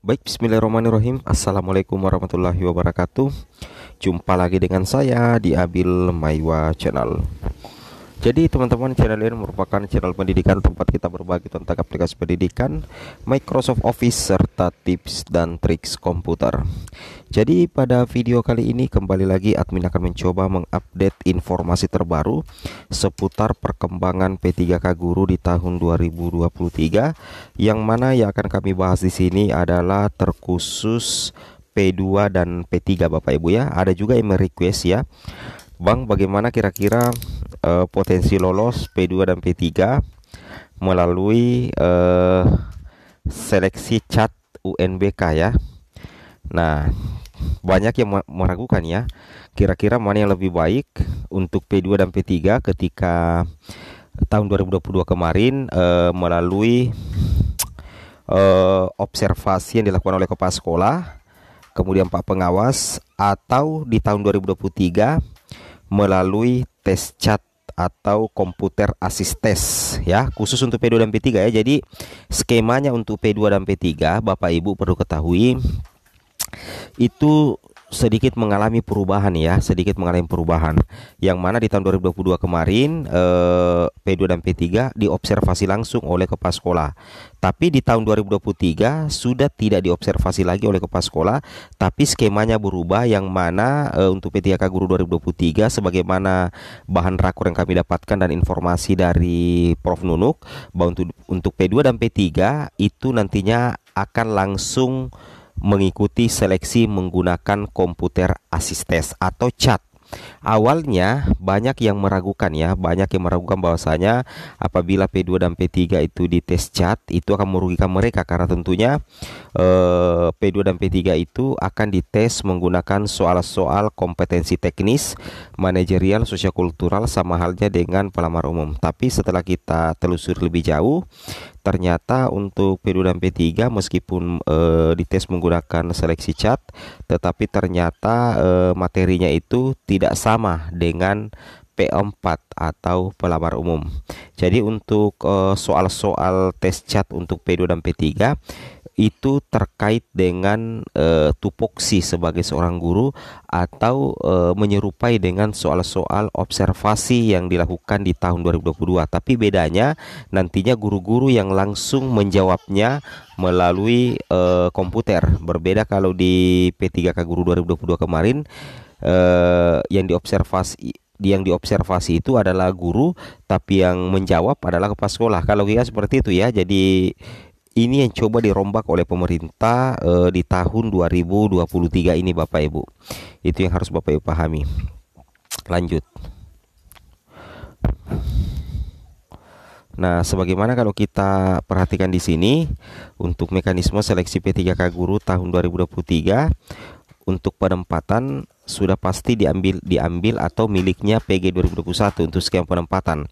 Baik, bismillahirrahmanirrahim. Assalamualaikum warahmatullahi wabarakatuh. Jumpa lagi dengan saya di Abil Maiwa Channel. Jadi teman-teman, channel ini merupakan channel pendidikan tempat kita berbagi tentang aplikasi pendidikan, Microsoft Office, serta tips dan triks komputer. Jadi pada video kali ini kembali lagi admin akan mencoba mengupdate informasi terbaru seputar perkembangan P3K Guru di tahun 2023. Yang mana yang akan kami bahas di sini adalah terkhusus P2 dan P3 Bapak Ibu ya. Ada juga yang merequest ya, Bang, bagaimana kira-kira potensi lolos P2 dan P3 melalui seleksi CAT UNBK ya. Nah, banyak yang meragukan ya, kira-kira mana yang lebih baik untuk P2 dan P3 ketika tahun 2022 kemarin melalui observasi yang dilakukan oleh kepala sekolah, kemudian Pak Pengawas, atau di tahun 2023 melalui tes CAT atau komputer assist test ya, khusus untuk P2 dan P3 ya. Jadi skemanya untuk P2 dan P3 Bapak Ibu perlu ketahui itu sedikit mengalami perubahan ya, sedikit mengalami perubahan. Yang mana di tahun 2022 kemarin P2 dan P3 diobservasi langsung oleh kepala sekolah. Tapi di tahun 2023 sudah tidak diobservasi lagi oleh kepala sekolah, tapi skemanya berubah, yang mana untuk P3K Guru 2023 sebagaimana bahan rakor yang kami dapatkan dan informasi dari Prof Nunuk, bahwa untuk P2 dan P3 itu nantinya akan langsung mengikuti seleksi menggunakan komputer assist test atau CAT. Awalnya banyak yang meragukan ya, banyak yang meragukan bahwasanya apabila P2 dan P3 itu dites CAT itu akan merugikan mereka, karena tentunya P2 dan P3 itu akan dites menggunakan soal-soal kompetensi teknis, manajerial, sosiokultural, sama halnya dengan pelamar umum. Tapi setelah kita telusuri lebih jauh, ternyata untuk P2 dan P3 meskipun dites menggunakan seleksi CAT, tetapi ternyata materinya itu tidak sama dengan P4 atau pelamar umum. Jadi untuk soal-soal tes CAT untuk P2 dan P3 itu terkait dengan tupoksi sebagai seorang guru, atau menyerupai dengan soal-soal observasi yang dilakukan di tahun 2022. Tapi bedanya nantinya guru-guru yang langsung menjawabnya melalui komputer. Berbeda kalau di P3K Guru 2022 kemarin, yang diobservasi itu adalah guru, tapi yang menjawab adalah kepala sekolah. Kalau kita seperti itu ya. Jadi ini yang coba dirombak oleh pemerintah di tahun 2023 ini Bapak Ibu. Itu yang harus Bapak Ibu pahami. Lanjut. Nah, sebagaimana kalau kita perhatikan di sini untuk mekanisme seleksi P3K Guru tahun 2023, untuk penempatan sudah pasti diambil atau miliknya PG 2021 untuk skema penempatan.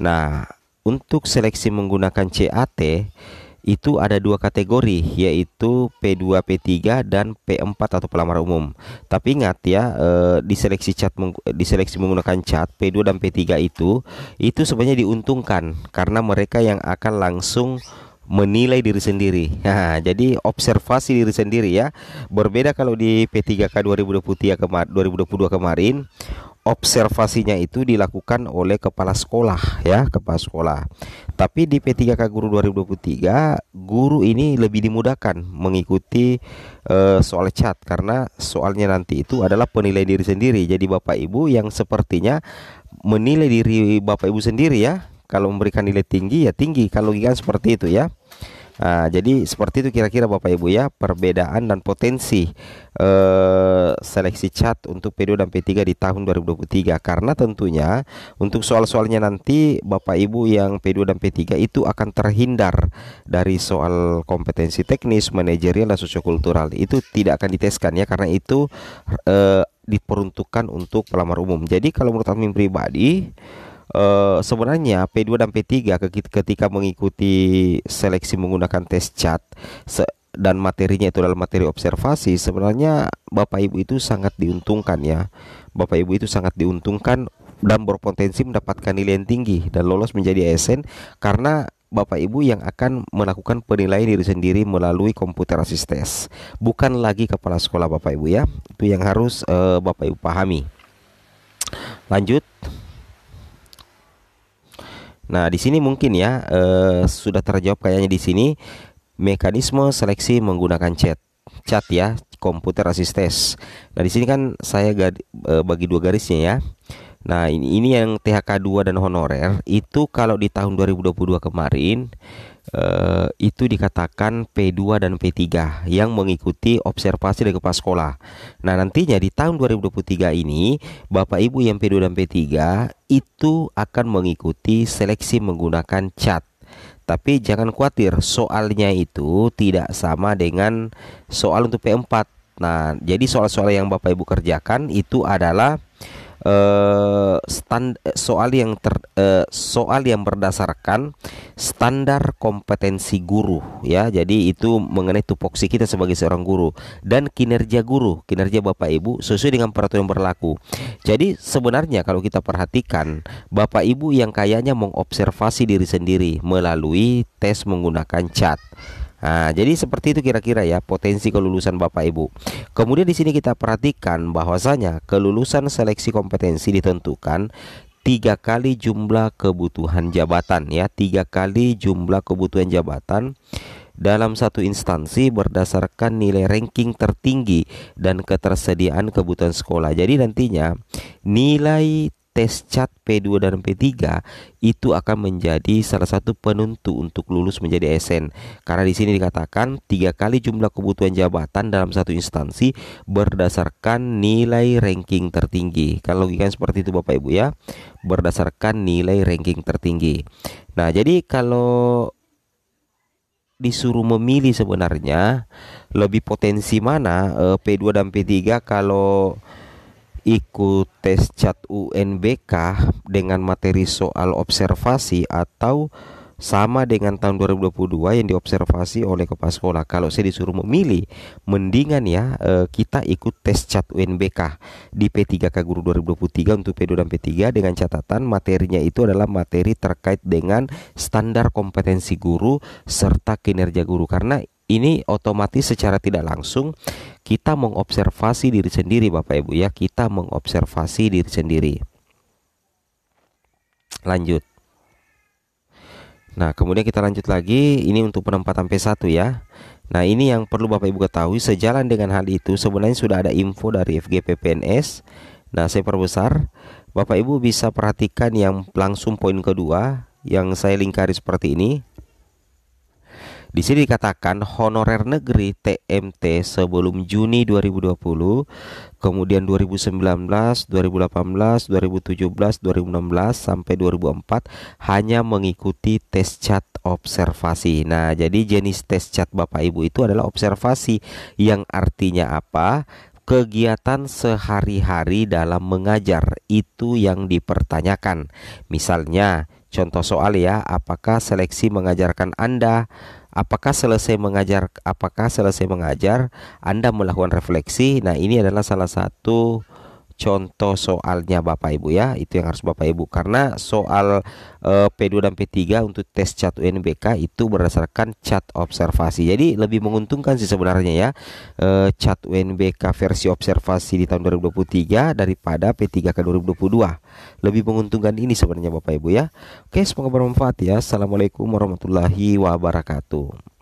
Nah, untuk seleksi menggunakan CAT itu ada dua kategori, yaitu P2 P3 dan P4 atau pelamar umum. Tapi ingat ya, diseleksi menggunakan CAT P2 dan P3 itu sebenarnya diuntungkan karena mereka yang akan langsung menilai diri sendiri. Nah, jadi observasi diri sendiri ya. Berbeda kalau di P3K 2022 kemarin, observasinya itu dilakukan oleh kepala sekolah ya, kepala sekolah. Tapi di P3K Guru 2023, guru ini lebih dimudahkan mengikuti soal CAT karena soalnya nanti itu adalah penilaian diri sendiri. Jadi Bapak Ibu yang sepertinya menilai diri Bapak Ibu sendiri ya. Kalau memberikan nilai tinggi ya tinggi, kalau kan seperti itu ya. Nah, jadi seperti itu kira-kira Bapak Ibu ya, perbedaan dan potensi seleksi CAT untuk P2 dan P3 di tahun 2023. Karena tentunya untuk soal-soalnya nanti Bapak Ibu yang P2 dan P3 itu akan terhindar dari soal kompetensi teknis, manajerial, dan sosiokultural. Itu tidak akan diteskan ya, karena itu diperuntukkan untuk pelamar umum. Jadi kalau menurut admin pribadi, sebenarnya P2 dan P3 ketika mengikuti seleksi menggunakan tes CAT dan materinya itu adalah materi observasi, sebenarnya Bapak Ibu itu sangat diuntungkan ya. Bapak Ibu itu sangat diuntungkan dan berpotensi mendapatkan nilai yang tinggi dan lolos menjadi ASN, karena Bapak Ibu yang akan melakukan penilaian diri sendiri melalui komputer assist test, bukan lagi kepala sekolah Bapak Ibu ya. Itu yang harus Bapak Ibu pahami. Lanjut. Nah, di sini mungkin ya sudah terjawab kayaknya di sini mekanisme seleksi menggunakan chat ya, komputer assist test. Nah, di sini kan saya bagi dua garisnya ya. Nah, ini yang THK 2 dan honorer itu kalau di tahun 2022 kemarin itu dikatakan P2 dan P3 yang mengikuti observasi dari kepala sekolah. Nah, nantinya di tahun 2023 ini Bapak Ibu yang P2 dan P3 itu akan mengikuti seleksi menggunakan chat. Tapi jangan khawatir, soalnya itu tidak sama dengan soal untuk P4. Nah, jadi soal-soal yang Bapak Ibu kerjakan itu adalah soal yang berdasarkan standar kompetensi guru ya. Jadi itu mengenai tupoksi kita sebagai seorang guru dan kinerja guru, kinerja Bapak Ibu sesuai dengan peraturan yang berlaku. Jadi sebenarnya kalau kita perhatikan, Bapak Ibu yang kayaknya mengobservasi diri sendiri melalui tes menggunakan chat. Nah, jadi seperti itu kira-kira ya potensi kelulusan Bapak Ibu. Kemudian di sini kita perhatikan bahwasanya kelulusan seleksi kompetensi ditentukan 3 kali jumlah kebutuhan jabatan ya, 3 kali jumlah kebutuhan jabatan dalam satu instansi berdasarkan nilai ranking tertinggi dan ketersediaan kebutuhan sekolah. Jadi nantinya nilai tes CAT P2 dan P3 itu akan menjadi salah satu penentu untuk lulus menjadi ASN. Karena di sini dikatakan 3 kali jumlah kebutuhan jabatan dalam satu instansi berdasarkan nilai ranking tertinggi. Kalau logikanya seperti itu Bapak Ibu ya, berdasarkan nilai ranking tertinggi. Nah, jadi kalau disuruh memilih sebenarnya lebih potensi mana P2 dan P3 kalau ikut tes CAT UNBK dengan materi soal observasi atau sama dengan tahun 2022 yang diobservasi oleh kepala sekolah. Kalau saya disuruh memilih, mendingan ya kita ikut tes CAT UNBK di P3K Guru 2023 untuk P2 dan P3 dengan catatan materinya itu adalah materi terkait dengan standar kompetensi guru serta kinerja guru, karena ini otomatis secara tidak langsung kita mengobservasi diri sendiri Bapak Ibu ya, kita mengobservasi diri sendiri. Lanjut. Nah, kemudian kita lanjut lagi, ini untuk penempatan P1 ya. Nah, ini yang perlu Bapak Ibu ketahui, sejalan dengan hal itu sebenarnya sudah ada info dari FGP PNS. Nah, saya perbesar, Bapak Ibu bisa perhatikan yang langsung poin kedua yang saya lingkari seperti ini. Di sini dikatakan honorer negeri TMT sebelum Juni 2020, kemudian 2019, 2018, 2017, 2016 sampai 2004 hanya mengikuti tes CAT observasi. Nah, jadi jenis tes CAT Bapak Ibu itu adalah observasi, yang artinya apa? Kegiatan sehari-hari dalam mengajar itu yang dipertanyakan. Misalnya, contoh soal ya, apakah seleksi mengajarkan Anda? Apakah selesai mengajar Anda melakukan refleksi? Nah, ini adalah salah satu contoh soalnya Bapak Ibu ya. Itu yang harus Bapak Ibu, karena soal P2 dan P3 untuk tes CAT UNBK itu berdasarkan CAT observasi. Jadi lebih menguntungkan sih sebenarnya ya CAT UNBK versi observasi di tahun 2023 daripada P3K 2022. Lebih menguntungkan ini sebenarnya Bapak Ibu ya. Oke, semoga bermanfaat ya. Assalamualaikum warahmatullahi wabarakatuh.